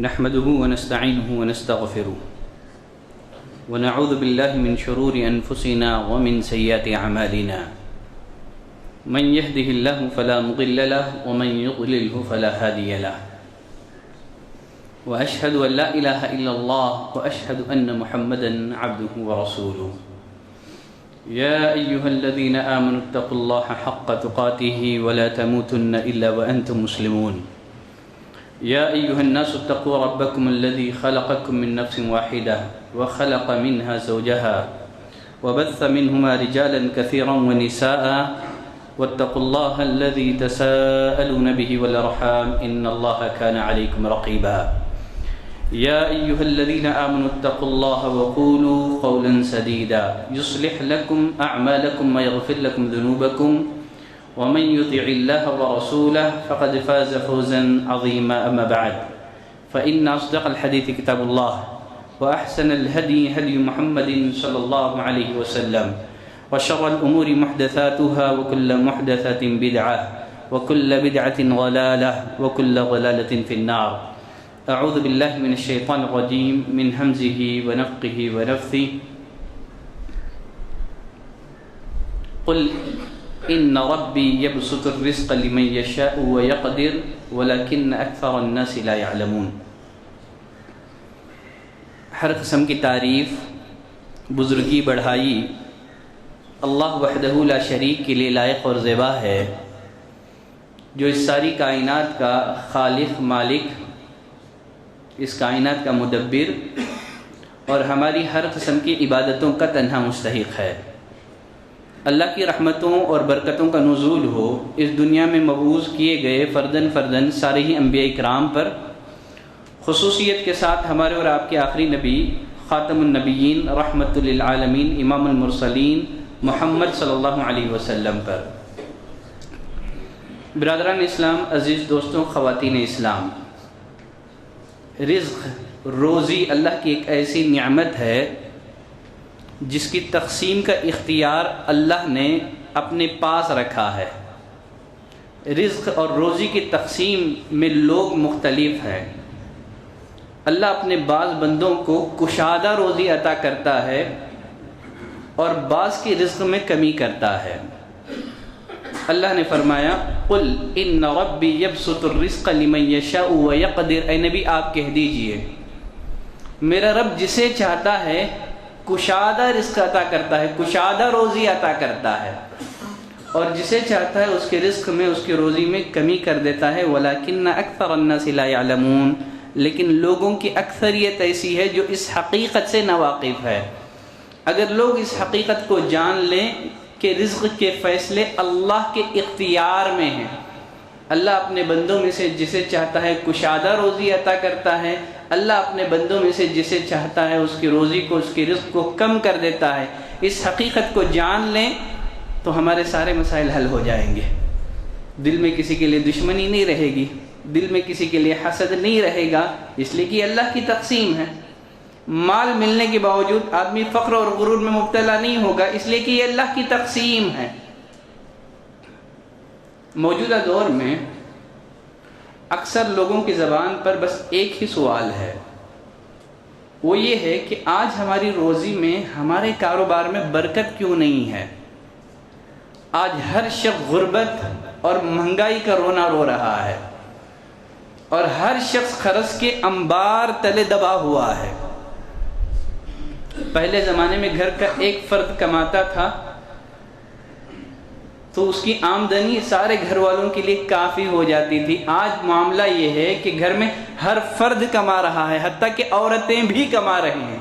نحمده ونستعينه ونستغفره ونعوذ بالله من شرور أنفسنا ومن سيئات أعمالنا من يهده الله فلا مضل له ومن يضلله فلا هادي له وأشهد أن لا إله إلا الله وأشهد أن محمدا عبده ورسوله يا أيها الذين آمنوا اتقوا الله حق تقاته ولا تموتن إلا وأنتم مسلمون يا أيها الناس اتقوا ربكم الذي خلقكم من نفس واحدة وخلق منها زوجها وبث منهما رجالا كثيرا ونساء واتقوا الله الذي تساءلون به والأرحام إن الله كان عليكم رقيبا يا أيها الذين آمنوا اتقوا الله وقولوا قولا سديدا يصلح لكم أعمالكم ويغفر لكم ذنوبكم ومن يطع الله ورسوله فقد فاز فوزا عظيما أما بعد فإن أصدق الحديث كتاب الله وأحسن الهدي هدي محمد صلى الله عليه وسلم وشر الأمور محدثاتها وكل محدثة بدعة وكل بدعة ضلالة وكل ضلالة في النار أعوذ بالله من الشيطان الرجيم من همزه ونفخه ونفثه قل إن ربي يبسط الرزق لمن يشاء ويقدر ولكن أكثر الناس لا يعلمون. ہر قسم کی تعریف بزرگی بڑھائی اللہ وحدہ لا شریک کے لیے لائق اور زیبا ہے، جو اس ساری کائنات کا خالق مالک، اس کائنات کا مدبر اور ہماری ہر قسم کی عبادتوں کا تنہا مستحق ہے۔ اللہ کی رحمتوں اور برکتوں کا نزول ہو اس دنیا میں مبعوث کیے گئے فردن فردن سارے ہی انبیاء کرام پر، خصوصیت کے ساتھ ہمارے اور آپ کے آخری نبی خاتم النبیین رحمت للعالمین امام المرسلین محمد صلی اللہ علیہ وسلم پر۔ برادران اسلام، عزیز دوستوں، خواتین اسلام، رزق روزی اللہ کی ایک ایسی نعمت ہے جس کی تقسیم کا اختیار اللہ نے اپنے پاس رکھا ہے۔ رزق اور روزی کی تقسیم میں لوگ مختلف ہیں۔ اللہ اپنے بعض بندوں کو کشادہ روزی عطا کرتا ہے اور بعض کی رزق میں کمی کرتا ہے۔ اللہ نے فرمایا قل ان ربی یبسط الرزق لمن یشاء ویقدر، اے نبی آپ کہہ دیجئے میرا رب جسے چاہتا ہے کشادہ رزق عطا کرتا ہے، کشادہ روزی عطا کرتا ہے، اور جسے چاہتا ہے اس کے رزق میں، اس کی روزی میں کمی کر دیتا ہے۔ ولیکن اکثر الناس لا یعلمون، لیکن لوگوں کی اکثریت ایسی ہے جو اس حقیقت سے ناواقف ہے۔ اگر لوگ اس حقیقت کو جان لیں کہ رزق کے فیصلے اللہ کے اختیار میں ہیں، اللہ اپنے بندوں میں سے جسے چاہتا ہے کشادہ روزی عطا کرتا ہے، اللہ اپنے بندوں میں سے جسے چاہتا ہے اس کی روزی کو، اس کی رزق کو کم کر دیتا ہے، اس حقیقت کو جان لیں تو ہمارے سارے مسائل حل ہو جائیں گے۔ دل میں کسی کے لیے دشمنی نہیں رہے گی، دل میں کسی کے لیے حسد نہیں رہے گا، اس لیے کہ اللہ کی تقسیم ہے۔ مال ملنے کے باوجود آدمی فقر اور غرور میں مبتلا نہیں ہوگا، اس لیے کہ یہ اللہ کی تقسیم ہے۔ موجودہ دور میں اکثر لوگوں کی زبان پر بس ایک ہی سوال ہے، وہ یہ ہے کہ آج ہماری روزی میں، ہمارے کاروبار میں برکت کیوں نہیں ہے؟ آج ہر شخص غربت اور مہنگائی کا رونا رو رہا ہے، اور ہر شخص قرض کے انبار تلے دبا ہوا ہے۔ پہلے زمانے میں گھر کا ایک فرد کماتا تھا تو اس کی آمدنی سارے گھر والوں کے لیے کافی ہو جاتی تھی۔ آج معاملہ یہ ہے کہ گھر میں ہر فرد کما رہا ہے، حتیٰ کہ عورتیں بھی کما رہی ہیں،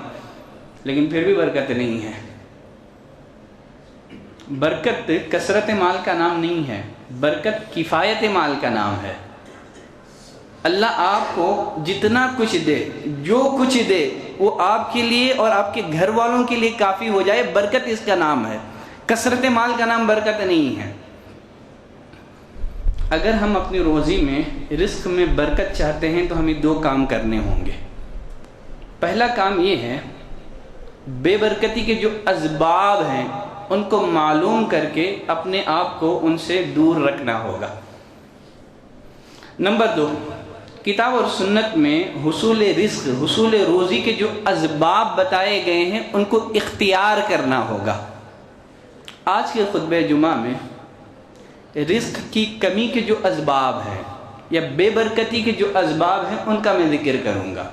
لیکن پھر بھی برکت نہیں ہے۔ برکت کثرت مال کا نام نہیں ہے، برکت کفایت مال کا نام ہے۔ اللہ آپ کو جتنا کچھ دے، جو کچھ دے، وہ آپ کے لیے اور آپ کے گھر والوں کے لیے کافی ہو جائے، برکت اس کا نام ہے۔ کثرت مال کا نام برکت نہیں ہے۔ اگر ہم اپنی روزی میں، رزق میں برکت چاہتے ہیں تو ہمیں دو کام کرنے ہوں گے۔ پہلا کام یہ ہے، بے برکتی کے جو اسباب ہیں ان کو معلوم کر کے اپنے آپ کو ان سے دور رکھنا ہوگا۔ نمبر 2، کتاب اور سنت میں حصول رزق، حصول روزی کے جو اسباب بتائے گئے ہیں ان کو اختیار کرنا ہوگا۔ آج کے خطبہ جمعہ میں رزق کی کمی کے جو اسباب ہیں یا بے برکتی کے جو اسباب ہیں ان کا میں ذکر کروں گا۔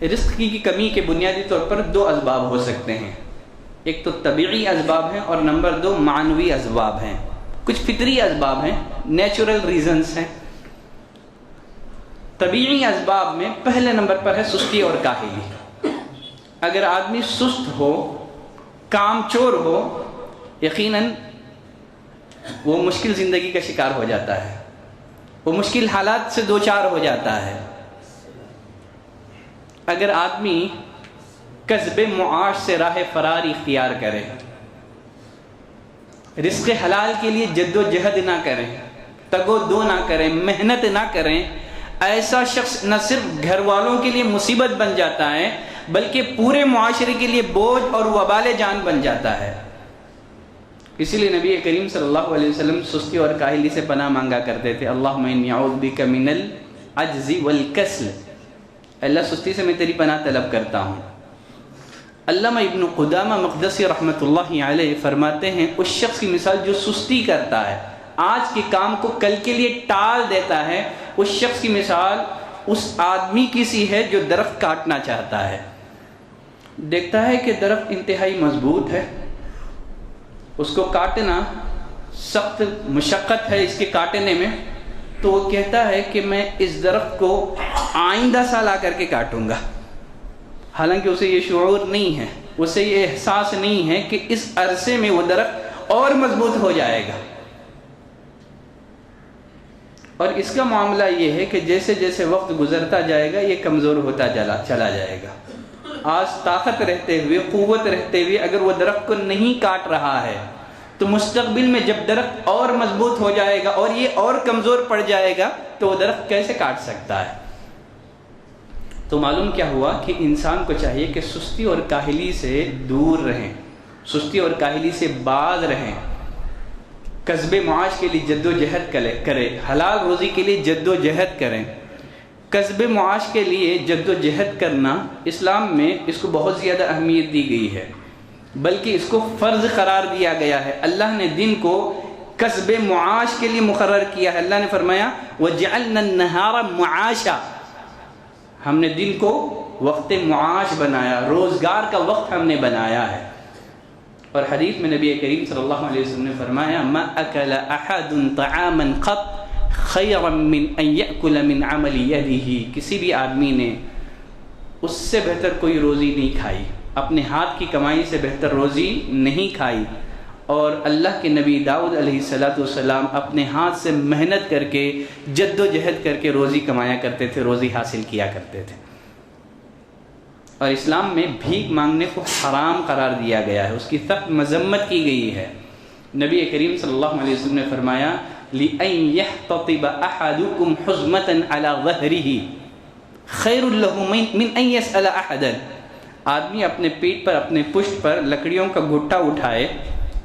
رزق کی کمی کے بنیادی طور پر دو اسباب ہو سکتے ہیں، ایک تو طبیعی اسباب ہیں اور نمبر دو معنوی اسباب ہیں۔ کچھ فطری اسباب ہیں، نیچرل ریزنز ہیں۔ طبیعی اسباب میں پہلے نمبر پر ہے سستی اور کاہلی۔ اگر آدمی سست ہو، کام چور ہو، یقیناً وہ مشکل زندگی کا شکار ہو جاتا ہے، وہ مشکل حالات سے دوچار ہو جاتا ہے۔ اگر آدمی کسب معاش سے راہ فرار اختیار کرے، رزق حلال کے لیے جد و جہد نہ کریں، تگ و دو نہ کریں، محنت نہ کریں، ایسا شخص نہ صرف گھر والوں کے لیے مصیبت بن جاتا ہے بلکہ پورے معاشرے کے لیے بوجھ اور وبال جان بن جاتا ہے۔ اسی لیے نبی کریم صلی اللہ علیہ وسلم سستی اور کاہلی سے پناہ مانگا کرتے تھے، اللہم انی اعوذ بک من العجز والکسل، اللہ سستی سے میں تیری پناہ طلب کرتا ہوں۔ علامہ ابن قدامہ مقدسی رحمۃ اللہ علیہ فرماتے ہیں اس شخص کی مثال جو سستی کرتا ہے، آج کے کام کو کل کے لیے ٹال دیتا ہے، اس شخص کی مثال اس آدمی کی سی ہے جو درخت کاٹنا چاہتا ہے۔ دیکھتا ہے کہ درخت انتہائی مضبوط ہے، اس کو کاٹنا سخت مشقت ہے اس کے کاٹنے میں، تو وہ کہتا ہے کہ میں اس درخت کو آئندہ سال آ کر کے کاٹوں گا، حالانکہ اسے یہ شعور نہیں ہے، اسے یہ احساس نہیں ہے کہ اس عرصے میں وہ درخت اور مضبوط ہو جائے گا۔ اور اس کا معاملہ یہ ہے کہ جیسے جیسے وقت گزرتا جائے گا یہ کمزور ہوتا چلا جائے گا۔ آج طاقت رہتے ہوئے، قوت رہتے ہوئے اگر وہ درخت کو نہیں کاٹ رہا ہے تو مستقبل میں جب درخت اور مضبوط ہو جائے گا اور یہ اور کمزور پڑ جائے گا تو وہ درخت کیسے کاٹ سکتا ہے؟ تو معلوم کیا ہوا کہ انسان کو چاہیے کہ سستی اور کاہلی سے دور رہیں، سستی اور کاہلی سے باز رہیں، کسب معاش کے لیے جد و جہد کریں، حلال روزی کے لیے جد و جہد کریں۔ کسب معاش کے لیے جد و جہد کرنا اسلام میں اس کو بہت زیادہ اہمیت دی گئی ہے، بلکہ اس کو فرض قرار دیا گیا ہے۔ اللہ نے دن کو کسب معاش کے لیے مقرر کیا ہے۔ اللہ نے فرمایا وَجَعَلْنَا النَّهَارَ مُعَاشًا، ہم نے دن کو وقت معاش بنایا، روزگار کا وقت ہم نے بنایا ہے۔ اور حدیث میں نبی کریم صلی اللہ علیہ وسلم نے فرمایا ما اکل احد طعاما قط خیرا من ان یأکل من عمل یدہ، کسی بھی آدمی نے اس سے بہتر کوئی روزی نہیں کھائی، اپنے ہاتھ کی کمائی سے بہتر روزی نہیں کھائی۔ اور اللہ کے نبی داؤد علیہ السلام اپنے ہاتھ سے محنت کر کے جد و جہد کر کے روزی کمایا کرتے تھے، روزی حاصل کیا کرتے تھے۔ اور اسلام میں بھیک مانگنے کو حرام قرار دیا گیا ہے، اس کی سخت مذمت کی گئی ہے۔ نبی کریم صلی اللہ علیہ وسلم نے فرمایا لِأَن يَحْتَطِبَ أَحَدُكُمْ حُزْمَةً عَلَى ظَهْرِهِ خَيْرٌ لَهُ مِنْ أَن يَسْأَلَ أَحَدًا، آدمی اپنے پیٹھ پر، اپنے پشت پر لکڑیوں کا گھٹا اٹھائے،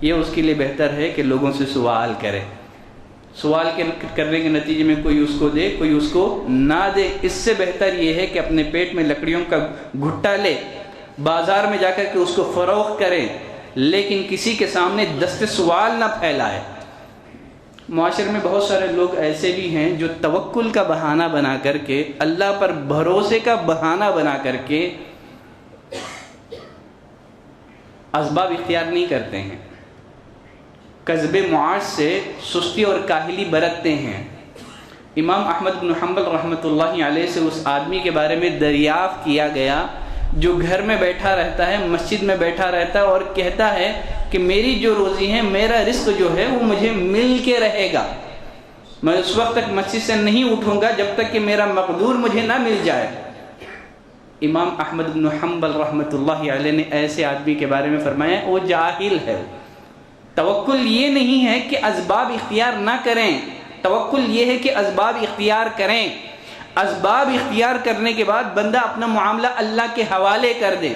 یہ اس کے لیے بہتر ہے کہ لوگوں سے سوال کرے۔ سوال کرنے کے نتیجے میں کوئی اس کو دے، کوئی اس کو نہ دے، اس سے بہتر یہ ہے کہ اپنے پیٹ میں لکڑیوں کا گھٹا لے، بازار میں جا کر کے اس کو فروخت کرے، لیکن کسی کے سامنے دست سوال نہ پھیلائے۔ معاشرے میں بہت سارے لوگ ایسے بھی ہیں جو توکل کا بہانہ بنا کر کے، اللہ پر بھروسے کا بہانہ بنا کر کے اسباب اختیار نہیں کرتے ہیں، کسب معاش سے سستی اور کاہلی برتتے ہیں۔ امام احمد بن حنبل رحمۃ اللہ علیہ سے اس آدمی کے بارے میں دریافت کیا گیا جو گھر میں بیٹھا رہتا ہے، مسجد میں بیٹھا رہتا ہے اور کہتا ہے کہ میری جو روزی ہے، میرا رزق جو ہے وہ مجھے مل کے رہے گا، میں اس وقت تک مسجد سے نہیں اٹھوں گا جب تک کہ میرا مقدور مجھے نہ مل جائے۔ امام احمد بن حنبل رحمۃ اللہ علیہ نے ایسے آدمی کے بارے میں فرمایا وہ جاہل ہے۔ توکل یہ نہیں ہے کہ اسباب اختیار نہ کریں، توکل یہ ہے کہ اسباب اختیار کریں، اسباب اختیار کرنے کے بعد بندہ اپنا معاملہ اللہ کے حوالے کر دے۔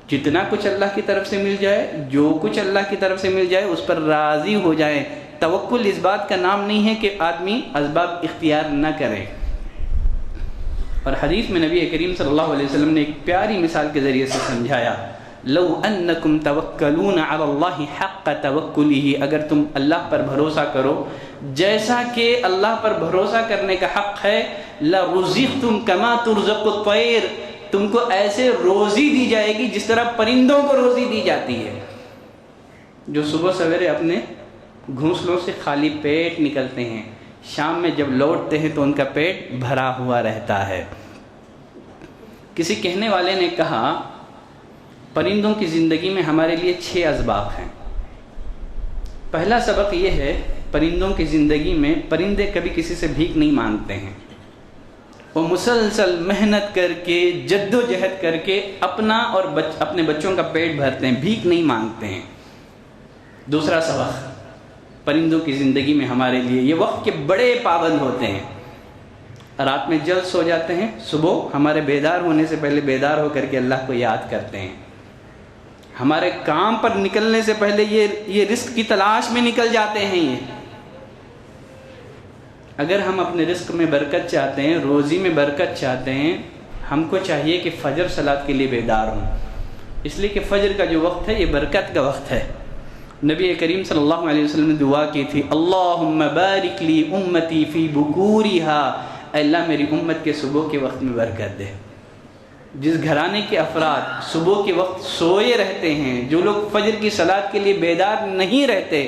جتنا کچھ اللہ کی طرف سے مل جائے، جو کچھ اللہ کی طرف سے مل جائے اس پر راضی ہو جائیں، توکل اس بات کا نام نہیں ہے کہ آدمی اسباب اختیار نہ کرے. اور حدیث میں نبی کریم صلی اللہ علیہ وسلم نے ایک پیاری مثال کے ذریعے سے سمجھایا، لو انکم توکلون علی اللہ حق توکلہ، اگر تم اللہ پر بھروسہ کرو جیسا کہ اللہ پر بھروسہ کرنے کا حق ہے، لرزقتم کما ترزق الطیر، تم کو ایسے روزی دی جائے گی جس طرح پرندوں کو روزی دی جاتی ہے، جو صبح سویرے اپنے گھونسلوں سے خالی پیٹ نکلتے ہیں، شام میں جب لوٹتے ہیں تو ان کا پیٹ بھرا ہوا رہتا ہے. کسی کہنے والے نے کہا پرندوں کی زندگی میں ہمارے لیے 6 اسباق ہیں. پہلا سبق یہ ہے، پرندوں کی زندگی میں پرندے کبھی کسی سے بھیک نہیں مانگتے ہیں، وہ مسلسل محنت کر کے جد و جہد کر کے اپنا اور اپنے بچوں کا پیٹ بھرتے ہیں، بھیک نہیں مانگتے ہیں. دوسرا سبق پرندوں کی زندگی میں ہمارے لیے، یہ وقت کے بڑے پابند ہوتے ہیں، رات میں جلد سو جاتے ہیں، صبح ہمارے بیدار ہونے سے پہلے بیدار ہو کر کے اللہ کو یاد کرتے ہیں، ہمارے کام پر نکلنے سے پہلے یہ رزق کی تلاش میں نکل جاتے ہیں. یہ اگر ہم اپنے رزق میں برکت چاہتے ہیں، روزی میں برکت چاہتے ہیں، ہم کو چاہیے کہ فجر صلاۃ کے لیے بیدار ہوں، اس لیے کہ فجر کا جو وقت ہے یہ برکت کا وقت ہے. نبی کریم صلی اللہ علیہ وسلم نے دعا کی تھی، اللہم بارک لی امتی فی بکورہا، اے اللہ میری امت کے صبح کے وقت میں برکت دے. جس گھرانے کے افراد صبح کے وقت سوئے رہتے ہیں، جو لوگ فجر کی صلاۃ کے لیے بیدار نہیں رہتے،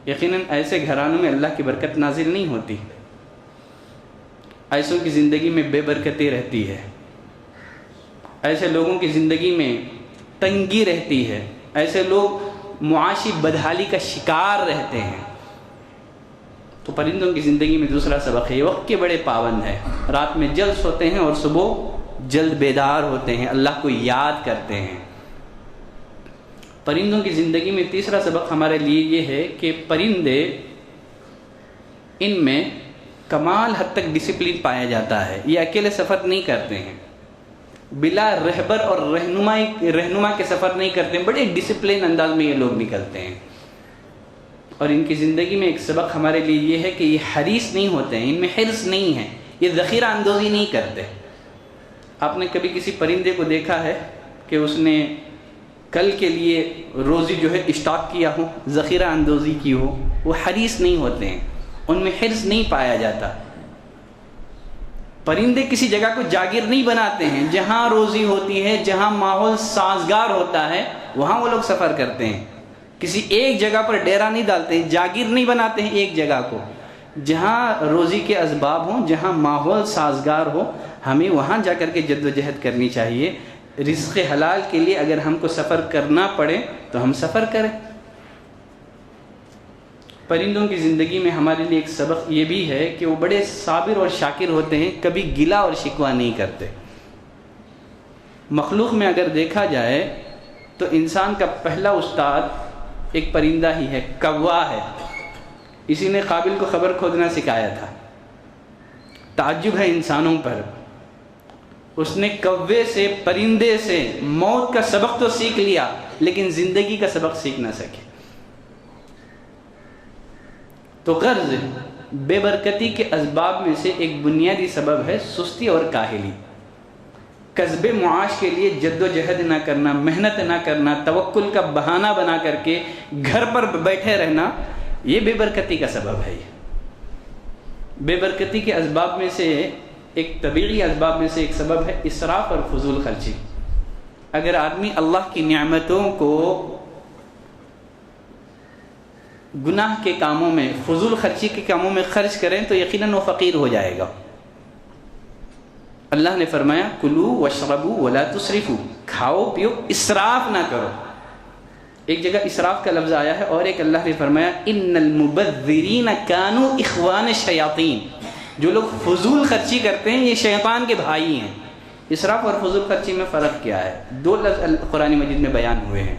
یقیناً ایسے گھرانوں میں اللہ کی برکت نازل نہیں ہوتی. ایسوں کی زندگی میں بے برکتی رہتی ہے، ایسے لوگوں کی زندگی میں تنگی رہتی ہے، ایسے لوگ معاشی بدحالی کا شکار رہتے ہیں. تو پرندوں کی زندگی میں دوسرا سبق ہے، یہ وقت کے بڑے پابند ہیں، رات میں جلد سوتے ہیں اور صبح جلد بیدار ہوتے ہیں، اللہ کو یاد کرتے ہیں. پرندوں کی زندگی میں تیسرا سبق ہمارے لیے یہ ہے کہ پرندے، ان میں کمال حد تک ڈسپلن پایا جاتا ہے، یہ اکیلے سفر نہیں کرتے ہیں، بلا رہبر اور رہنما کے سفر نہیں کرتے ہیں، بڑے ڈسپلن انداز میں یہ لوگ نکلتے ہیں. اور ان کی زندگی میں ایک سبق ہمارے لیے یہ ہے کہ یہ حریص نہیں ہوتے ہیں، ان میں حرص نہیں ہے، یہ ذخیرہ اندوزی نہیں کرتے. آپ نے کبھی کسی پرندے کو دیکھا ہے کہ اس نے کل کے لیے روزی جو ہے اسٹاک کیا ہو، ذخیرہ اندوزی کی ہو؟ وہ حریص نہیں ہوتے ہیں، ان میں حرص نہیں پایا جاتا. پرندے کسی جگہ کو جاگیر نہیں بناتے ہیں، جہاں روزی ہوتی ہے، جہاں ماحول سازگار ہوتا ہے وہاں وہ لوگ سفر کرتے ہیں. کسی ایک جگہ پر ڈیرا نہیں ڈالتے ہیں، جاگیر نہیں بناتے ہیں ایک جگہ کو. جہاں روزی کے اسباب ہوں، جہاں ماحول سازگار ہو، ہمیں وہاں جا کر کے جد و جہد کرنی چاہیے. رزق حلال کے لیے اگر ہم کو سفر کرنا پڑے تو ہم سفر کریں. پرندوں کی زندگی میں ہمارے لیے ایک سبق یہ بھی ہے کہ وہ بڑے صابر اور شاکر ہوتے ہیں، کبھی گلہ اور شکوہ نہیں کرتے. مخلوق میں اگر دیکھا جائے تو انسان کا پہلا استاد ایک پرندہ ہی ہے، کوا ہے. اسی نے قابل کو خبر کھودنا سکھایا تھا. تعجب ہے انسانوں پر، اس نے کوے سے، پرندے سے موت کا سبق تو سیکھ لیا لیکن زندگی کا سبق سیکھ نہ سکے. تو غرض بے برکتی کے اسباب میں سے ایک بنیادی سبب ہے سستی اور کاہلی. کسب معاش کے لیے جد و جہد نہ کرنا، محنت نہ کرنا، توکل کا بہانہ بنا کر کے گھر پر بیٹھے رہنا، یہ بے برکتی کا سبب ہے. بے برکتی کے اسباب میں سے ایک طبیعی اسباب میں سے ایک سبب ہے اسراف اور فضول خرچی. اگر آدمی اللہ کی نعمتوں کو گناہ کے کاموں میں، فضول خرچی کے کاموں میں خرچ کریں تو یقیناً وہ فقیر ہو جائے گا. اللہ نے فرمایا کلو واشربوا ولا تسرفوا، کھاؤ پیو، اسراف نہ کرو. ایک جگہ اسراف کا لفظ آیا ہے اور ایک اللہ نے فرمایا ان المبذرین کانوا اخوان الشیاطین، جو لوگ فضول خرچی کرتے ہیں یہ شیطان کے بھائی ہیں. اسراف اور فضول خرچی میں فرق کیا ہے؟ 2 لفظ قرآن مجید میں بیان ہوئے ہیں.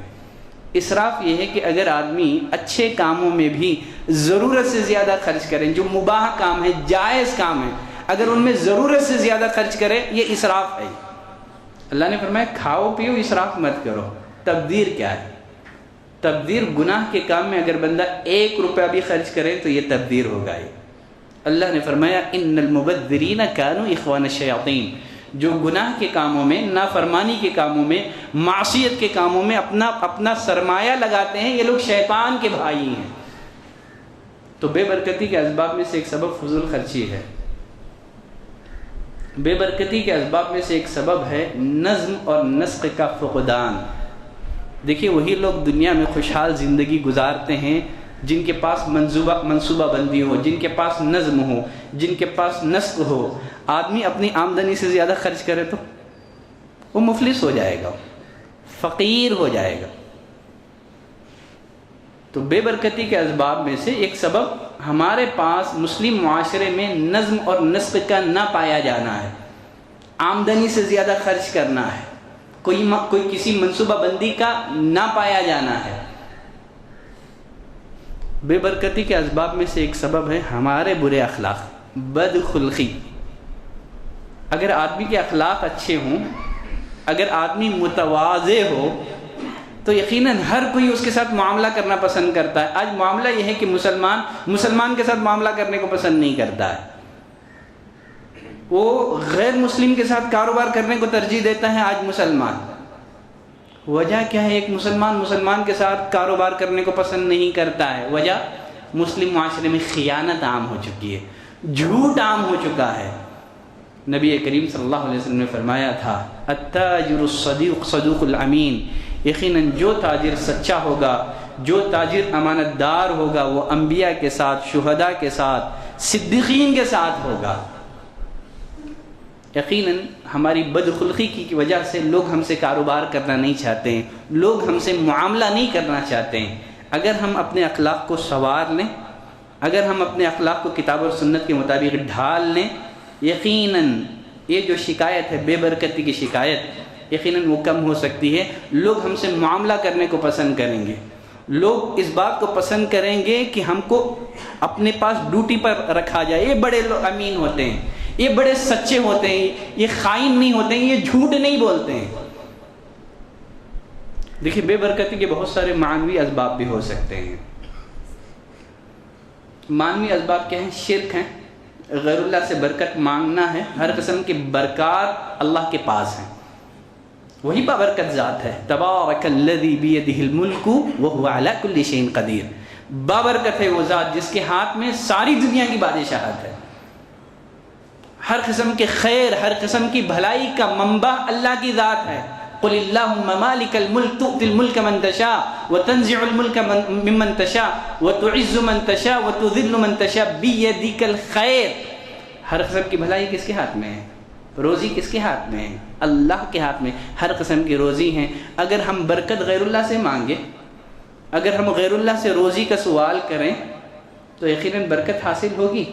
اسراف یہ ہے کہ اگر آدمی اچھے کاموں میں بھی ضرورت سے زیادہ خرچ کریں، جو مباح کام ہے، جائز کام ہے، اگر ان میں ضرورت سے زیادہ خرچ کرے یہ اسراف ہے. اللہ نے فرمایا کھاؤ پیو، اسراف مت کرو. تبذیر کیا ہے؟ تبذیر گناہ کے کام میں اگر بندہ 1 روپیہ بھی خرچ کرے تو یہ تبذیر ہوگا. اللہ نے فرمایا ان المبذرین کانوا اخوان الشیاطین، جو گناہ کے کاموں میں، نافرمانی کے کاموں میں، معصیت کے کاموں میں اپنا سرمایہ لگاتے ہیں، یہ لوگ شیطان کے بھائی ہیں. تو بے برکتی کے اسباب میں سے ایک سبب فضول خرچی ہے. بے برکتی کے اسباب میں سے ایک سبب ہے نظم اور نسق کا فقدان. دیکھیے وہی لوگ دنیا میں خوشحال زندگی گزارتے ہیں جن کے پاس منصوبہ بندی ہو، جن کے پاس نظم ہو، جن کے پاس نسق ہو. آدمی اپنی آمدنی سے زیادہ خرچ کرے تو وہ مفلس ہو جائے گا، فقیر ہو جائے گا. تو بے برکتی کے اسباب میں سے ایک سبب ہمارے پاس مسلم معاشرے میں نظم اور نسق کا نہ پایا جانا ہے. آمدنی سے زیادہ خرچ کرنا ہے، کوئی کسی منصوبہ بندی کا نہ پایا جانا ہے. بے برکتی کے اسباب میں سے ایک سبب ہے ہمارے برے اخلاق، بد خلقی. اگر آدمی کے اخلاق اچھے ہوں، اگر آدمی متواضع ہو تو یقیناً ہر کوئی اس کے ساتھ معاملہ کرنا پسند کرتا ہے. آج معاملہ یہ ہے کہ مسلمان کے ساتھ معاملہ کرنے کو پسند نہیں کرتا ہے، وہ غیر مسلم کے ساتھ کاروبار کرنے کو ترجیح دیتا ہے. آج مسلمان، وجہ کیا ہے؟ ایک مسلمان کے ساتھ کاروبار کرنے کو پسند نہیں کرتا ہے. وجہ مسلم معاشرے میں خیانت عام ہو چکی ہے، جھوٹ عام ہو چکا ہے. نبی کریم صلی اللہ علیہ وسلم نے فرمایا تھا التاجر الصدیق صدوق الامین، یقیناً جو تاجر سچا ہوگا، جو تاجر امانت دار ہوگا، وہ انبیاء کے ساتھ، شہداء کے ساتھ، صدیقین کے ساتھ ہوگا. یقیناً ہماری بدخلقی کی وجہ سے لوگ ہم سے کاروبار کرنا نہیں چاہتے ہیں، لوگ ہم سے معاملہ نہیں کرنا چاہتے ہیں. اگر ہم اپنے اخلاق کو سنوار لیں، اگر ہم اپنے اخلاق کو کتاب اور سنت کے مطابق ڈھال لیں، یقیناً یہ جو شکایت ہے بے برکتی کی شکایت، یقیناً وہ کم ہو سکتی ہے. لوگ ہم سے معاملہ کرنے کو پسند کریں گے، لوگ اس بات کو پسند کریں گے کہ ہم کو اپنے پاس ڈیوٹی پر رکھا جائے. یہ بڑے لوگ امین ہوتے ہیں، یہ بڑے سچے ہوتے ہیں، یہ خائن نہیں ہوتے ہیں، یہ جھوٹ نہیں بولتے ہیں. دیکھیے بے برکتی کے بہت سارے معنوی اسباب بھی ہو سکتے ہیں. معنوی اسباب کیا ہیں؟ شرک ہیں، غیر اللہ سے برکت مانگنا ہے. ہر قسم کی برکات اللہ کے پاس ہیں، وہی بابرکت ذات ہے. تبارک الذی بیدہ الملک وہو علی کل شیء قدیر. بابرکت ہے وہ ذات جس کے ہاتھ میں ساری دنیا کی بادشاہت ہے. ہر قسم کے خیر، ہر قسم کی بھلائی کا منبع اللہ کی ذات ہے. قل اللہم مالک الملک تؤتی الملک من تشاء وتنزع الملک ممن تشاء وتعز من تشاء وتذل من تشاء بیدک الخیر. ہر قسم کی بھلائی کس کے ہاتھ میں ہے؟ روزی کس کے ہاتھ میں ہے؟ اللہ کے ہاتھ میں. ہر قسم کی روزی ہیں. اگر ہم برکت غیر اللہ سے مانگے، اگر ہم غیر اللہ سے روزی کا سوال کریں تو یقیناً برکت حاصل ہوگی.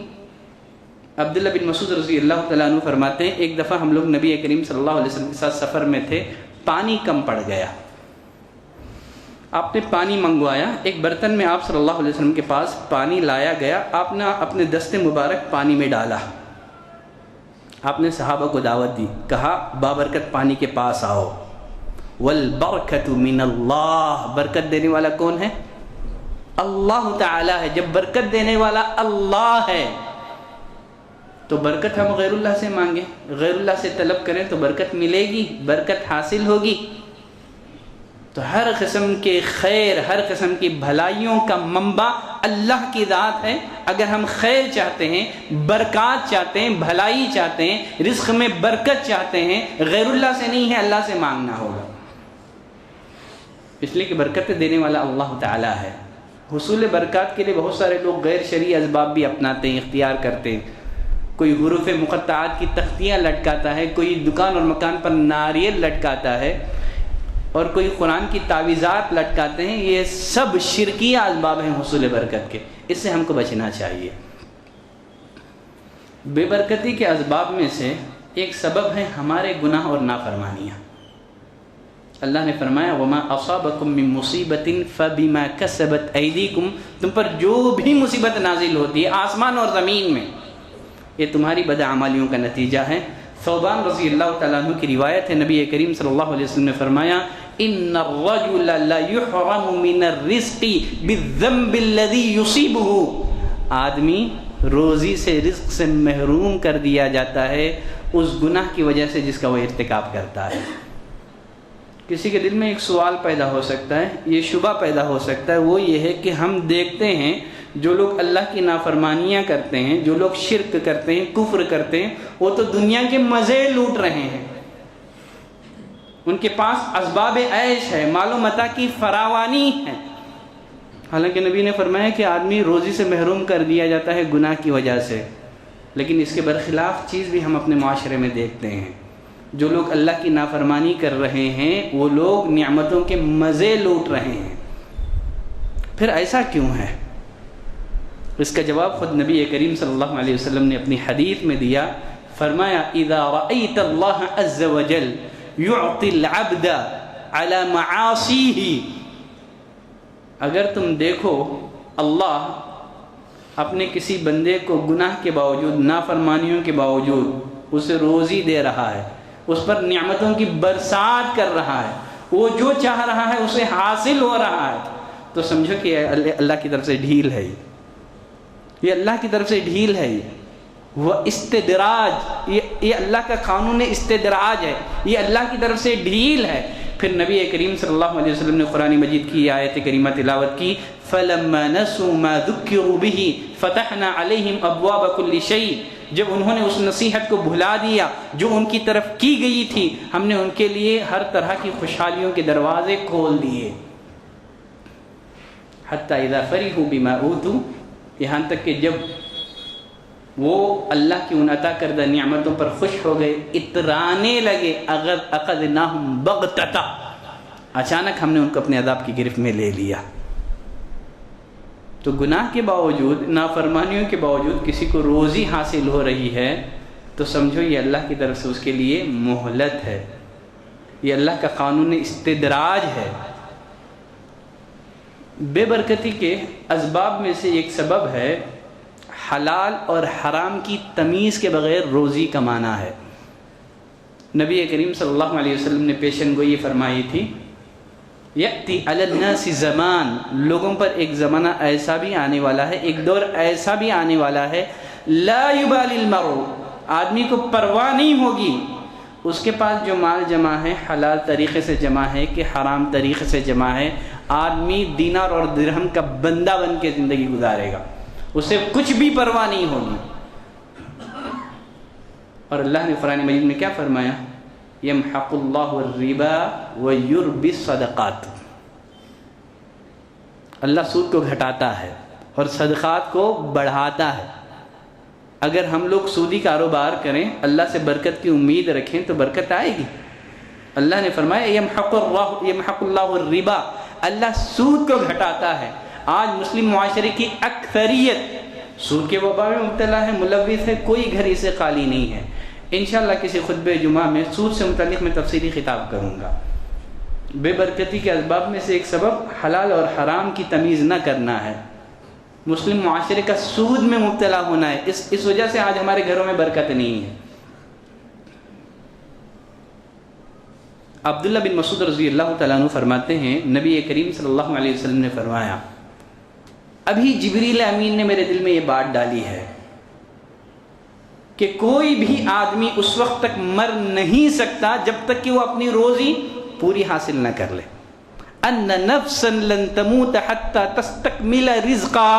عبداللہ بن مسعود رضی اللہ تعالیٰ عنہ فرماتے ہیں ایک دفعہ ہم لوگ نبی کریم صلی اللہ علیہ وسلم کے ساتھ سفر میں تھے، پانی کم پڑ گیا. آپ نے پانی منگوایا، ایک برتن میں آپ صلی اللہ علیہ وسلم کے پاس پانی لایا گیا. آپ نے اپنے دست مبارک پانی میں ڈالا، آپ نے صحابہ کو دعوت دی، کہا بابرکت پانی کے پاس آؤ. والبرکت من اللہ، برکت دینے والا کون ہے؟ اللہ تعالی ہے. جب برکت دینے والا اللہ ہے تو برکت ہم غیر اللہ سے مانگیں، غیر اللہ سے طلب کریں تو برکت ملے گی، برکت حاصل ہوگی. تو ہر قسم کے خیر، ہر قسم کی بھلائیوں کا منبع اللہ کی ذات ہے. اگر ہم خیر چاہتے ہیں، برکات چاہتے ہیں، بھلائی چاہتے ہیں، رزق میں برکت چاہتے ہیں، غیر اللہ سے نہیں ہے، اللہ سے مانگنا ہوگا. اس لیے کہ برکت دینے والا اللہ تعالی ہے. حصول برکات کے لیے بہت سارے لوگ غیر شرعی اسباب بھی اپناتے ہیں، اختیار کرتے ہیں. کوئی حروف مقطعات کی تختیاں لٹکاتا ہے، کوئی دکان اور مکان پر ناریل لٹکاتا ہے، اور کوئی قرآن کی تعویذات لٹکاتے ہیں. یہ سب شرکیہ اسباب ہیں حصول برکت کے. اس سے ہم کو بچنا چاہیے. بے برکتی کے اسباب میں سے ایک سبب ہے ہمارے گناہ اور نافرمانیاں. اللہ نے فرمایا وما اصابکم من مصیبت فبما کسبت ایدیکم، تم پر جو بھی مصیبت نازل ہوتی ہے آسمان اور زمین میں، یہ تمہاری بدعمالیوں کا نتیجہ ہے. ثوبان رضی اللہ تعالیٰ عنہ کی روایت ہے، نبی کریم صلی اللہ علیہ وسلم نے فرمایا ان الرجل لیحرم من الرزق بالذنب الذی یصیبہ، آدمی روزی سے، رزق سے محروم کر دیا جاتا ہے اس گناہ کی وجہ سے جس کا وہ ارتکاب کرتا ہے۔ کسی کے دل میں ایک سوال پیدا ہو سکتا ہے، یہ شبہ پیدا ہو سکتا ہے، وہ یہ ہے کہ ہم دیکھتے ہیں جو لوگ اللہ کی نافرمانیاں کرتے ہیں، جو لوگ شرک کرتے ہیں، کفر کرتے ہیں، وہ تو دنیا کے مزے لوٹ رہے ہیں، ان کے پاس اسباب عیش ہے، مال و متاع کی فراوانی ہے، حالانکہ نبی نے فرمایا کہ آدمی روزی سے محروم کر دیا جاتا ہے گناہ کی وجہ سے۔ لیکن اس کے برخلاف چیز بھی ہم اپنے معاشرے میں دیکھتے ہیں، جو لوگ اللہ کی نافرمانی کر رہے ہیں وہ لوگ نعمتوں کے مزے لوٹ رہے ہیں۔ پھر ایسا کیوں ہے؟ اس کا جواب خود نبی کریم صلی اللہ علیہ وسلم نے اپنی حدیث میں دیا، فرمایا اذا رأيت الله عز وجل يعطي العبد على معاصيه، اگر تم دیکھو اللہ اپنے کسی بندے کو گناہ کے باوجود، نافرمانیوں کے باوجود اسے روزی دے رہا ہے، اس پر نعمتوں کی برسات کر رہا ہے، وہ جو چاہ رہا ہے اسے حاصل ہو رہا ہے، تو سمجھو کہ اللہ کی طرف سے ڈھیل ہے، یہ اللہ کی طرف سے ڈھیل ہے، وہ استدراج، یہ اللہ کا قانون استدراج ہے، یہ اللہ کی طرف سے ڈھیل ہے۔ پھر نبی کریم صلی اللہ علیہ وسلم نے قرآن مجید کی آیت کریمہ تلاوت کی، فَلَمَّا نَسُوا مَا ذُكِّرُوا بِهِ فَتَحْنَا عَلَيْهِمْ أَبْوَابَ كُلِّ شَيْءٍ، جب انہوں نے اس نصیحت کو بھلا دیا جو ان کی طرف کی گئی تھی، ہم نے ان کے لیے ہر طرح کی خوشحالیوں کے دروازے کھول دیے، حَتَّى إِذَا فَرِحُوا بِمَا أُوتُوا، یہاں تک کہ جب وہ اللہ کی ان عطا کردہ نعمتوں پر خوش ہو گئے، اترانے لگے، اخذناہم بغتۃ، اچانک ہم نے ان کو اپنے عذاب کی گرفت میں لے لیا۔ تو گناہ کے باوجود، نافرمانیوں کے باوجود کسی کو روزی حاصل ہو رہی ہے تو سمجھو یہ اللہ کی طرف سے اس کے لیے مہلت ہے، یہ اللہ کا قانون استدراج ہے۔ بے برکتی کے اسباب میں سے ایک سبب ہے حلال اور حرام کی تمیز کے بغیر روزی کمانا ہے۔ نبی کریم صلی اللہ علیہ وسلم نے پیشن گوئی فرمائی تھی، یأتی علی الناس زمان، لوگوں پر ایک زمانہ ایسا بھی آنے والا ہے، ایک دور ایسا بھی آنے والا ہے، لا یبالی المرء، آدمی کو پرواہ نہیں ہوگی اس کے پاس جو مال جمع ہے حلال طریقے سے جمع ہے کہ حرام طریقے سے جمع ہے، آدمی دینار اور درہم کا بندہ بن کے زندگی گزارے گا، اسے کچھ بھی پرواہ نہیں ہوگی۔ اور اللہ نے قرآن مجید میں کیا فرمایا؟ یمحق اللہ الربا ویربی الصدقات، اللہ سود کو گھٹاتا ہے اور صدقات کو بڑھاتا ہے۔ اگر ہم لوگ سودی کاروبار کریں، اللہ سے برکت کی امید رکھیں تو برکت آئے گی۔ اللہ نے فرمایا یمحق اللہ الربا، اللہ سود کو گھٹاتا ہے۔ آج مسلم معاشرے کی اکثریت سود کے وبا میں مبتلا ہے، ملوث ہے، کوئی گھر اسے خالی نہیں ہے۔ انشاءاللہ کسی خطبہ جمعہ میں سود سے متعلق میں تفصیلی خطاب کروں گا۔ بے برکتی کے اسباب میں سے ایک سبب حلال اور حرام کی تمیز نہ کرنا ہے، مسلم معاشرے کا سود میں مبتلا ہونا ہے، اس وجہ سے آج ہمارے گھروں میں برکت نہیں ہے۔ عبداللہ بن مسعود رضی اللہ تعالیٰ عنہ فرماتے ہیں، نبی کریم صلی اللہ علیہ وسلم نے فرمایا، ابھی جبریل امین نے میرے دل میں یہ بات ڈالی ہے کہ کوئی بھی آدمی اس وقت تک مر نہیں سکتا جب تک کہ وہ اپنی روزی پوری حاصل نہ کر لے۔ ان نفسا لن تموت حتی تستکمل رزقا،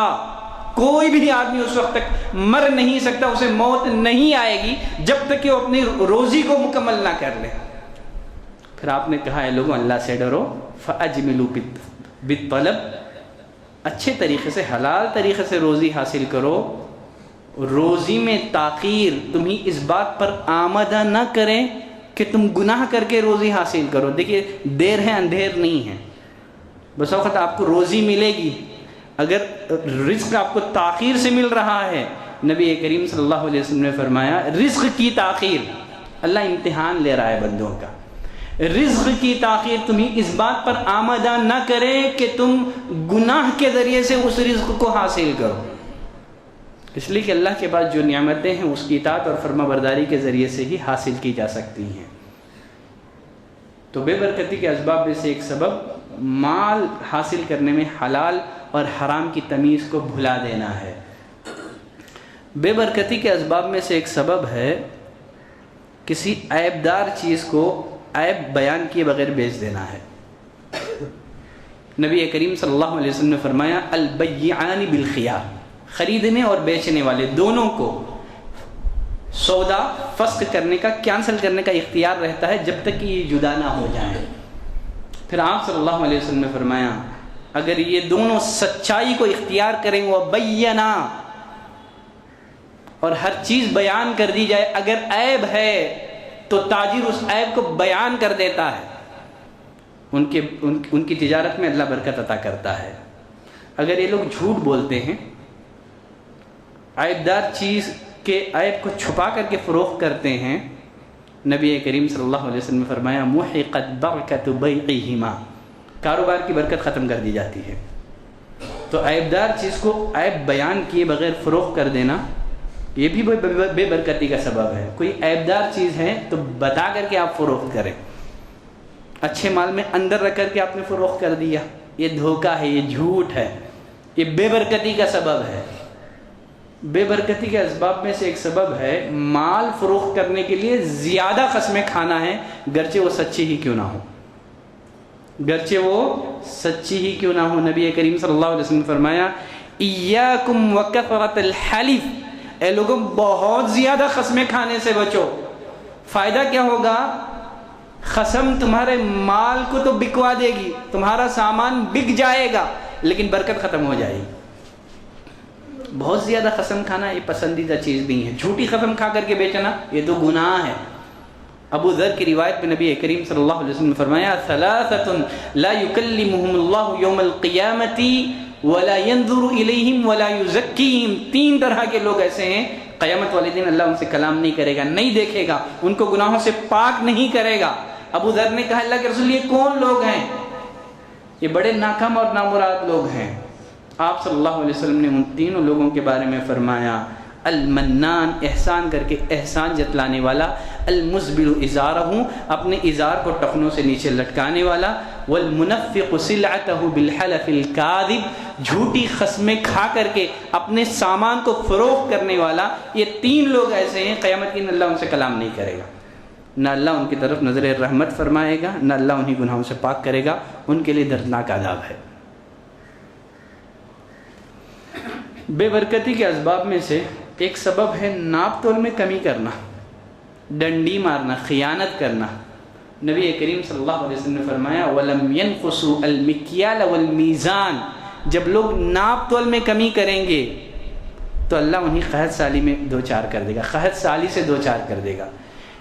کوئی بھی آدمی اس وقت تک مر نہیں سکتا، اسے موت نہیں آئے گی جب تک کہ وہ اپنی روزی کو مکمل نہ کر لے۔ پھر آپ نے کہا ہے لوگوں اللہ سے ڈرو، فاجملوا بالطلب، اچھے طریقے سے حلال طریقے سے روزی حاصل کرو، روزی میں تاخیر تمہیں اس بات پر آمادہ نہ کریں کہ تم گناہ کر کے روزی حاصل کرو۔ دیکھیے دیر ہے اندھیر نہیں ہے، بس وقت آپ کو روزی ملے گی۔ اگر رزق آپ کو تاخیر سے مل رہا ہے، نبی کریم صلی اللہ علیہ وسلم نے فرمایا رزق کی تاخیر، اللہ امتحان لے رہا ہے بندوں کا، رزق کی تاخیر تمہیں اس بات پر آمادہ نہ کرے کہ تم گناہ کے ذریعے سے اس رزق کو حاصل کرو، اس لیے کہ اللہ کے پاس جو نعمتیں ہیں اس کی اطاعت اور فرما برداری کے ذریعے سے ہی حاصل کی جا سکتی ہیں۔ تو بے برکتی کے اسباب میں سے ایک سبب مال حاصل کرنے میں حلال اور حرام کی تمیز کو بھلا دینا ہے۔ بے برکتی کے اسباب میں سے ایک سبب ہے کسی عیب دار چیز کو عیب بیان کیے بغیر بیچ دینا ہے۔ نبی کریم صلی اللہ علیہ وسلم نے فرمایا البیعان بالخیار، خریدنے اور بیچنے والے دونوں کو سودا فسخ کرنے کا، کینسل کرنے کا اختیار رہتا ہے جب تک کہ یہ جدا نہ ہو جائیں۔ پھر آپ صلی اللہ علیہ وسلم نے فرمایا اگر یہ دونوں سچائی کو اختیار کریں وہ بینا، اور ہر چیز بیان کر دی جائے، اگر عیب ہے تو تاجر اس عیب کو بیان کر دیتا ہے، ان کی تجارت میں اللہ برکت عطا کرتا ہے۔ اگر یہ لوگ جھوٹ بولتے ہیں، عیب دار چیز کے عیب کو چھپا کر کے فروخت کرتے ہیں، نبی کریم صلی اللہ علیہ وسلم نے فرمایا محقت برکت بیعہما، کاروبار کی برکت ختم کر دی جاتی ہے۔ تو عیب دار چیز کو عیب بیان کیے بغیر فروخت کر دینا یہ بھی بے برکتی کا سبب ہے۔ کوئی عیب دار چیز ہے تو بتا کر کے آپ فروخت کریں، اچھے مال میں اندر رکھ کر کے آپ نے فروخت کر دیا، یہ دھوکہ ہے، یہ جھوٹ ہے، یہ بے برکتی کا سبب ہے۔ بے برکتی کے اسباب میں سے ایک سبب ہے مال فروخت کرنے کے لیے زیادہ قسمیں کھانا ہے، گرچہ وہ سچی ہی کیوں نہ ہو، گرچہ وہ سچی ہی کیوں نہ ہو۔ نبی کریم صلی اللہ علیہ وسلم نے فرمایا ایاکم وکثرۃ الحلف، اے لوگوں بہت زیادہ قسمیں کھانے سے بچو۔ فائدہ کیا ہوگا؟ قسم تمہارے مال کو تو بکوا دے گی، تمہارا سامان بک جائے گا، لیکن برکت ختم ہو جائے گی۔ بہت زیادہ قسم کھانا یہ پسندیدہ چیز نہیں ہے۔ جھوٹی قسم کھا کر کے بیچنا یہ تو گناہ ہے۔ ابو ذر کی روایت میں نبی کریم صلی اللہ علیہ وسلم نے فرمایا ثلاثۃ لا یکلمہم اللہ یوم القیامۃ ولا ينظر الیہم ولا یزکیہم، تین طرح کے لوگ ایسے ہیں قیامت والے دن اللہ ان سے کلام نہیں کرے گا، نہیں دیکھے گا، ان کو گناہوں سے پاک نہیں کرے گا۔ ابو ذر نے کہا اللہ کے رسول یہ کون لوگ ہیں؟ یہ بڑے ناکام اور نامراد لوگ ہیں۔ آپ صلی اللہ علیہ وسلم نے ان تینوں لوگوں کے بارے میں فرمایا المنان، احسان کر کے احسان جتلانے والا، المسبل ازارہ، اپنے ازار کو ٹخنوں سے نیچے لٹکانے والا، والمنفق سلعتہ بالحلف الکاذب، جھوٹی قسمیں کھا کر کے اپنے سامان کو فروخت کرنے والا۔ یہ تین لوگ ایسے ہیں قیامت کے دن اللہ ان سے کلام نہیں کرے گا، نہ اللہ ان کی طرف نظر رحمت فرمائے گا، نہ اللہ انہیں گناہوں سے پاک کرے گا، ان کے لیے دردناک عذاب ہے۔ بے برکتی کے اسباب میں سے ایک سبب ہے ناپ تول میں کمی کرنا، ڈنڈی مارنا، خیانت کرنا۔ نبی کریم صلی اللہ علیہ وسلم نے فرمایا وَلَمْ يَنْقُصُوا الْمِكْيَالَ وَالْمِيزَانَ، جب لوگ ناپ تول میں کمی کریں گے تو اللہ انہیں قحط سالی میں دو چار کر دے گا، قحط سالی سے دو چار کر دے گا،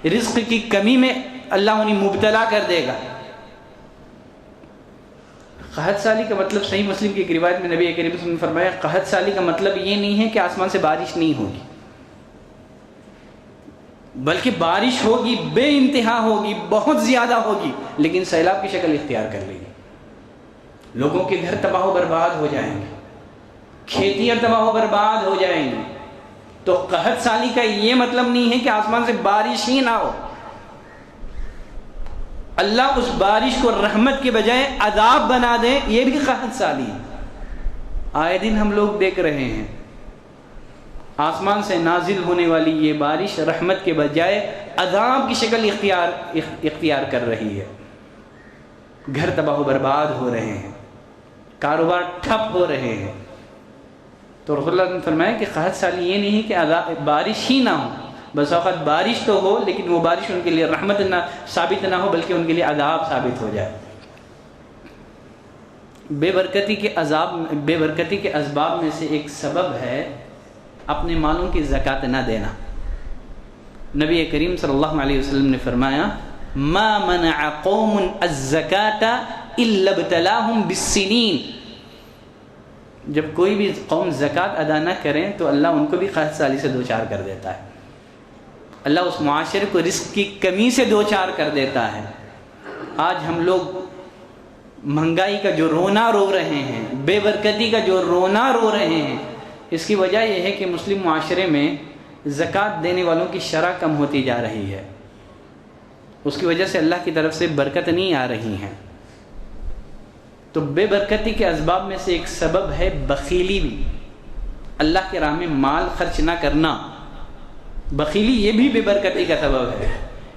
رزق کی کمی میں اللہ انہیں مبتلا کر دے گا۔ قحط سالی کا مطلب صحیح مسلم کی ایک روایت میں نبی کریم صلی اللہ علیہ وسلم نے فرمایا قحط سالی کا مطلب یہ نہیں ہے کہ آسمان سے بارش نہیں ہوگی، بلکہ بارش ہوگی، بے انتہا ہوگی، بہت زیادہ ہوگی، لیکن سیلاب کی شکل اختیار کر لے گی، لوگوں کے گھر تباہ و برباد ہو جائیں گے، کھیتیاں تباہ و برباد ہو جائیں گی۔ تو قحط سالی کا یہ مطلب نہیں ہے کہ آسمان سے بارش ہی نہ ہو، اللہ اس بارش کو رحمت کے بجائے عذاب بنا دے، یہ بھی قحط سالی ہے۔ آئے دن ہم لوگ دیکھ رہے ہیں آسمان سے نازل ہونے والی یہ بارش رحمت کے بجائے عذاب کی شکل اختیار کر رہی ہے، گھر تباہ و برباد ہو رہے ہیں، کاروبار ٹھپ ہو رہے ہیں۔ تو رسول اللہ نے فرمایا کہ قحط سالی یہ نہیں کہ بارش ہی نہ ہو، بس اوقات بارش تو ہو لیکن وہ بارش ان کے لیے رحمت نہ ثابت نہ ہو بلکہ ان کے لیے عذاب ثابت ہو جائے۔ بے برکتی کے اسباب میں سے ایک سبب ہے اپنے مالوں کی زکوٰۃ نہ دینا۔ نبی کریم صلی اللہ علیہ وسلم نے فرمایا ما منع قوم الزکاة الا ابتلاهم بالسنین، جب کوئی بھی قوم زکوٰۃ ادا نہ کریں تو اللہ ان کو بھی قحط سالی سے دوچار کر دیتا ہے، اللہ اس معاشرے کو رزق کی کمی سے دوچار کر دیتا ہے۔ آج ہم لوگ مہنگائی کا جو رونا رو رہے ہیں، بے برکتی کا جو رونا رو رہے ہیں، اس کی وجہ یہ ہے کہ مسلم معاشرے میں زکوٰۃ دینے والوں کی شرح کم ہوتی جا رہی ہے، اس کی وجہ سے اللہ کی طرف سے برکت نہیں آ رہی ہیں. تو بے برکتی کے اسباب میں سے ایک سبب ہے بخیلی بھی، اللہ کے راہ میں مال خرچ نہ کرنا. بخیلی یہ بھی بے برکتی کا سبب ہے.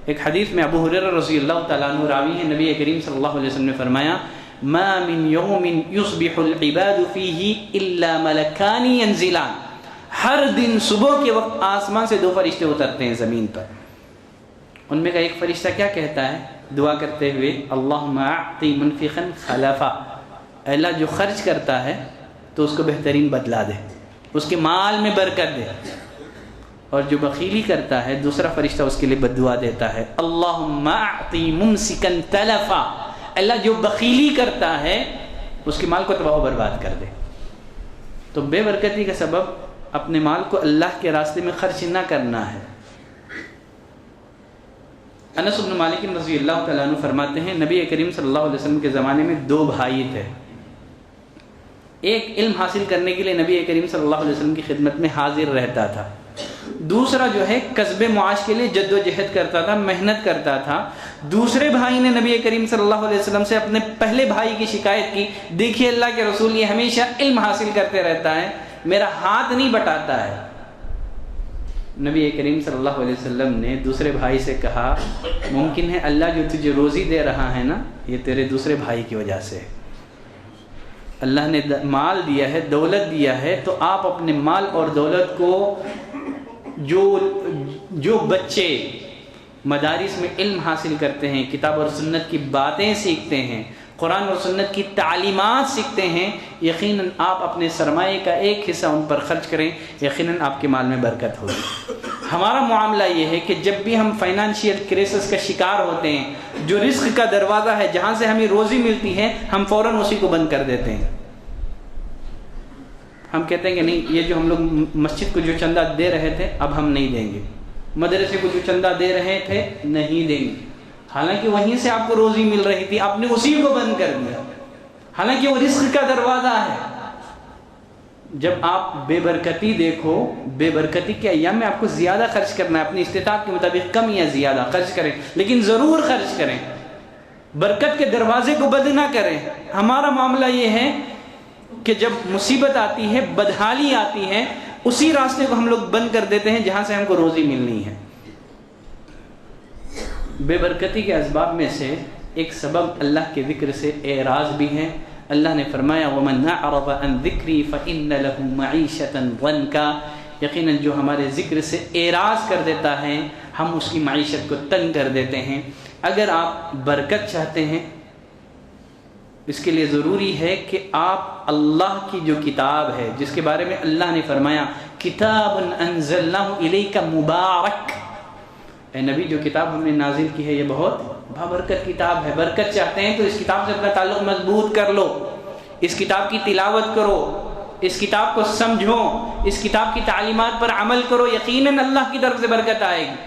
ایک حدیث میں ابو ہریرہ رضی اللہ تعالیٰ عنہ راوی ہیں، نبی کریم صلی اللہ علیہ وسلم نے فرمایا ما من یوم یصبح العباد فیہ الا ملکان ینزلان. ہر دن صبح کے وقت آسمان سے 2 فرشتے اترتے ہیں زمین پر. ان میں کا ایک فرشتہ کیا کہتا ہے دعا کرتے ہوئے، اللہم اعطی منفقا خلفا، اے اللہ جو خرچ کرتا ہے تو اس کو بہترین بدلہ دے، اس کے مال میں برکت دے. اور جو بخیلی کرتا ہے دوسرا فرشتہ اس کے لیے بد دعا دیتا ہے، اللہم اعطی ممسکا تلفا، اللہ جو بخیلی کرتا ہے اس کے مال کو تباہ و برباد کر دے. تو بے برکتی کا سبب اپنے مال کو اللہ کے راستے میں خرچ نہ کرنا ہے. انس بن مالک رضی اللہ تعالیٰ عنہ فرماتے ہیں نبی کریم صلی اللہ علیہ وسلم کے زمانے میں 2 بھائی تھے. ایک علم حاصل کرنے کے لیے نبی کریم صلی اللہ علیہ وسلم کی خدمت میں حاضر رہتا تھا، دوسرا جو ہے کسب معاش کے لیے جد و جہد کرتا تھا، محنت کرتا تھا. دوسرے بھائی نے نبی کریم صلی اللہ علیہ وسلم سے اپنے پہلے بھائی کی شکایت کی، دیکھیے اللہ کے رسول یہ ہمیشہ علم حاصل کرتے رہتا ہے، میرا ہاتھ نہیں بٹاتا ہے. نبی کریم صلی اللہ علیہ وسلم نے دوسرے بھائی سے کہا ممکن ہے اللہ جو تجھے روزی دے رہا ہے نا یہ تیرے دوسرے بھائی کی وجہ سے. اللہ نے مال دیا ہے، دولت دیا ہے، تو آپ اپنے مال اور دولت کو جو بچے مدارس میں علم حاصل کرتے ہیں، کتاب اور سنت کی باتیں سیکھتے ہیں، قرآن اور سنت کی تعلیمات سیکھتے ہیں، یقیناً آپ اپنے سرمایے کا ایک حصہ ان پر خرچ کریں، یقیناً آپ کے مال میں برکت ہوگی. ہمارا معاملہ یہ ہے کہ جب بھی ہم فائنانشیل کرائسس کا شکار ہوتے ہیں، جو رزق کا دروازہ ہے جہاں سے ہمیں روزی ملتی ہے، ہم فوراً اسی کو بند کر دیتے ہیں. ہم کہتے ہیں کہ نہیں، یہ جو ہم لوگ مسجد کو جو چندہ دے رہے تھے اب ہم نہیں دیں گے، مدرسے کو جو چندہ دے رہے تھے نہیں دیں گے، حالانکہ وہیں سے آپ کو روزی مل رہی تھی، آپ نے اسی کو بند کر دیا، حالانکہ وہ رزق کا دروازہ ہے. جب آپ بے برکتی دیکھو، بے برکتی کے ایام میں آپ کو زیادہ خرچ کرنا ہے، اپنی استطاعت کے مطابق کم یا زیادہ خرچ کریں، لیکن ضرور خرچ کریں، برکت کے دروازے کو بند نہ کریں. ہمارا معاملہ یہ ہے کہ جب مصیبت آتی ہے، بدحالی آتی ہے، اسی راستے کو ہم لوگ بند کر دیتے ہیں جہاں سے ہم کو روزی ملنی ہے. بے برکتی کے اسباب میں سے ایک سبب اللہ کے ذکر سے اعراض بھی ہے. اللہ نے فرمایا وَمَنْ أَعْرَضَ عَنْ ذِكْرِي فَإِنَّ لَهُ مَعِيشَةً ضَنْكَا، یقیناً جو ہمارے ذکر سے اعراض کر دیتا ہے ہم اس کی معیشت کو تنگ کر دیتے ہیں. اگر آپ برکت چاہتے ہیں اس کے لیے ضروری ہے کہ آپ اللہ کی جو کتاب ہے، جس کے بارے میں اللہ نے فرمایا کتاب انزلناہ الیک مبارک، اے نبی جو کتاب ہم نے نازل کی ہے یہ بہت بابرکت کتاب ہے. برکت چاہتے ہیں تو اس کتاب سے اپنا تعلق مضبوط کر لو، اس کتاب کی تلاوت کرو، اس کتاب کو سمجھو، اس کتاب کی تعلیمات پر عمل کرو، یقیناً اللہ کی طرف سے برکت آئے گی.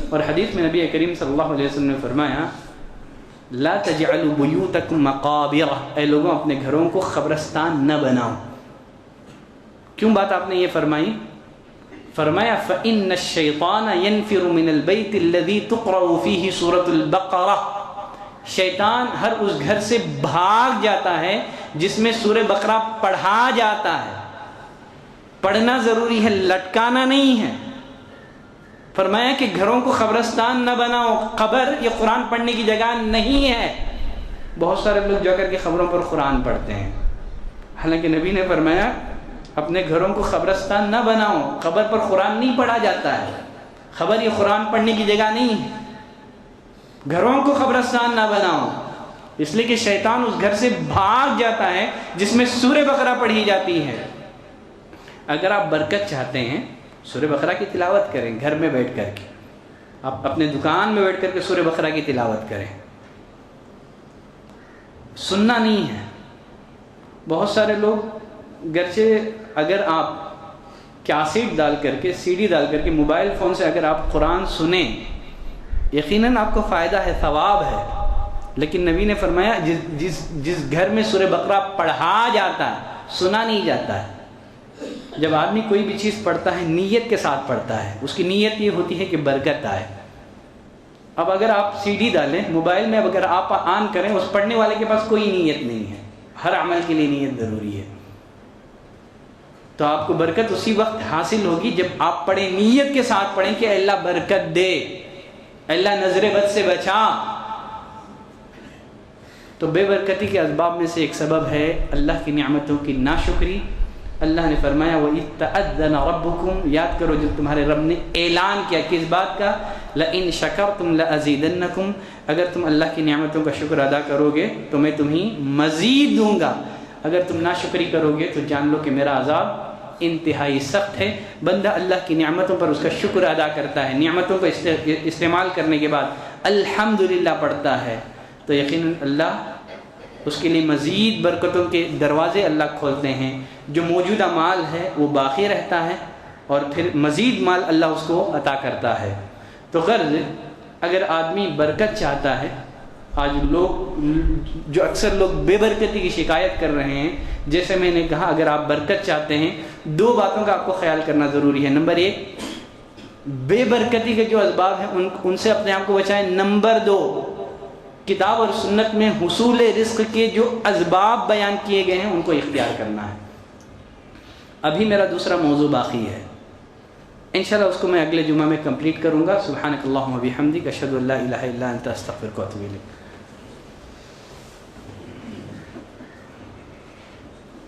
اور حدیث میں نبی کریم صلی اللہ علیہ وسلم نے فرمایا لا تجعلوا بیوتکم مقابر، اے لوگوں اپنے گھروں کو قبرستان نہ بناؤ. کیوں بات آپ نے یہ فرمائی؟ فرمایا فإن الشیطان ينفر من البیت الذی تقرأ فیہ سورة البقرہ، شیطان ہر اس گھر سے بھاگ جاتا ہے جس میں سورہ بقرہ پڑھا جاتا ہے. پڑھنا ضروری ہے، لٹکانا نہیں ہے. فرمایا کہ گھروں کو قبرستان نہ بناؤ، قبر یہ قرآن پڑھنے کی جگہ نہیں ہے. بہت سارے لوگ جا کر کے قبروں پر قرآن پڑھتے ہیں، حالانکہ نبی نے فرمایا اپنے گھروں کو قبرستان نہ بناؤ، قبر پر قرآن نہیں پڑھا جاتا ہے، قبر یہ قرآن پڑھنے کی جگہ نہیں ہے. گھروں کو قبرستان نہ بناؤ، اس لیے کہ شیطان اس گھر سے بھاگ جاتا ہے جس میں سورہ بقرہ پڑھی جاتی ہے. اگر آپ برکت چاہتے ہیں سورہ بقرہ کی تلاوت کریں، گھر میں بیٹھ کر کے، آپ اپنے دکان میں بیٹھ کر کے سورہ بقرہ کی تلاوت کریں. سننا نہیں ہے. بہت سارے لوگ گرچہ اگر آپ کیسٹ ڈال کر کے، سی ڈی ڈال کر کے، موبائل فون سے اگر آپ قرآن سنیں یقیناً آپ کو فائدہ ہے، ثواب ہے، لیکن نبی نے فرمایا جس گھر میں سورہ بقرہ پڑھا جاتا ہے، سنا نہیں جاتا ہے، جب آدمی کوئی بھی چیز پڑھتا ہے نیت کے ساتھ پڑھتا ہے، اس کی نیت یہ ہوتی ہے کہ برکت آئے۔ اب اگر آپ سی ڈی ڈالیں موبائل میں، اب اگر آپ آن کریں، اس پڑھنے والے کے پاس کوئی نیت نہیں ہے، ہر عمل کے لیے نیت ضروری ہے، تو آپ کو برکت اسی وقت حاصل ہوگی جب آپ پڑھیں، نیت کے ساتھ پڑھیں کہ اللہ برکت دے، اللہ نظر بد سے بچا۔ تو بے برکتی کے اسباب میں سے ایک سبب ہے اللہ کی نعمتوں کی ناشکری۔ اللہ نے فرمایا وَإِذْ تَأَذَّنَ رَبُّكُمْ، یاد کرو جب تمہارے رب نے اعلان کیا کس بات کا، لَإِن شَكَرْتُمْ لَأَزِيدَنَّكُمْ، اگر تم اللہ کی نعمتوں کا شکر ادا کرو گے تو میں تمہیں مزید دوں گا، اگر تم ناشکری کرو گے تو جان لو کہ میرا عذاب انتہائی سخت ہے۔ بندہ اللہ کی نعمتوں پر اس کا شکر ادا کرتا ہے، نعمتوں کو استعمال کرنے کے بعد الحمدللہ پڑھتا ہے، تو یقیناً اللہ اس کے لیے مزید برکتوں کے دروازے اللہ کھولتے ہیں۔ جو موجودہ مال ہے وہ باقی رہتا ہے اور پھر مزید مال اللہ اس کو عطا کرتا ہے۔ تو غرض اگر آدمی برکت چاہتا ہے، آج لوگ جو اکثر لوگ بے برکتی کی شکایت کر رہے ہیں، جیسے میں نے کہا اگر آپ برکت چاہتے ہیں دو باتوں کا آپ کو خیال کرنا ضروری ہے۔ نمبر ایک، بے برکتی کے جو اسباب ہیں ان سے اپنے آپ کو بچائیں۔ نمبر دو، کتاب اور سنت میں حصول رزق کے جو اسباب بیان کیے گئے ہیں ان کو اختیار کرنا ہے۔ ابھی میرا دوسرا موضوع باقی ہے، انشاءاللہ اس کو میں اگلے جمعہ میں کمپلیٹ کروں گا۔ سبحانک اللہم و بحمدک، اشہد ان لا الہ الا انت، استغفرک و اتوب الیک۔